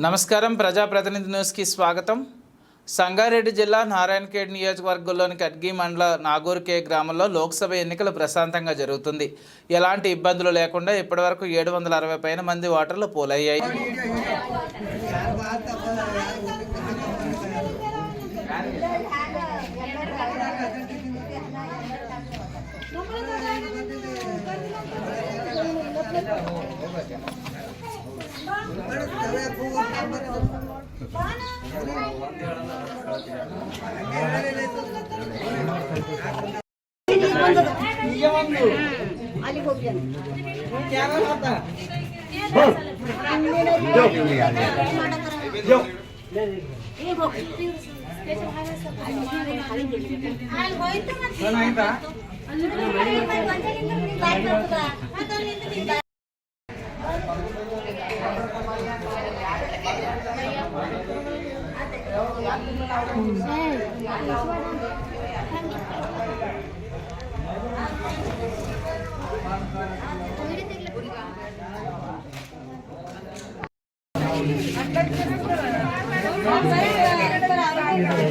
నమస్కారం. ప్రజాప్రతినిధి న్యూస్కి స్వాగతం. సంగారెడ్డి జిల్లా నారాయణఖేడ్ నియోజకవర్గంలోని కడ్గి మండల నాగూర్కే గ్రామంలో లోక్సభ ఎన్నికలు ప్రశాంతంగా జరుగుతుంది. ఎలాంటి ఇబ్బందులు లేకుండా ఇప్పటివరకు 760 పైన మంది ఓటర్లు పోలయ్యాయి.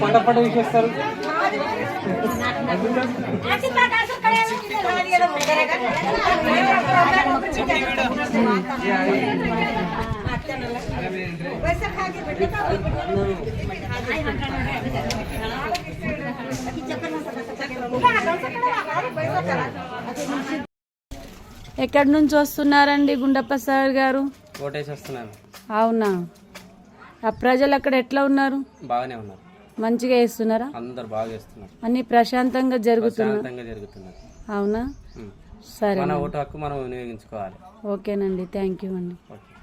పటపట విషేస్తారు. ఎక్కడి నుంచి వస్తున్నారండి గుండప్ప సార్ గారు? ఓటేసి వస్తున్నారు. అవునా? ఆ ప్రజలు అక్కడ ఎట్లా ఉన్నారు? బాగానే ఉన్నారు. మంచిగా చేస్తున్నారా? అందరు బాగా చేస్తున్నారు. అన్ని ప్రశాంతంగా జరుగుతున్నాయి. జరుగుతున్నారు. అవునా? సరే, మన ఓటు హక్కు మనం వినియోగించుకోవాలి. ఓకేనండి. థ్యాంక్ యూ అండి. ఓకే.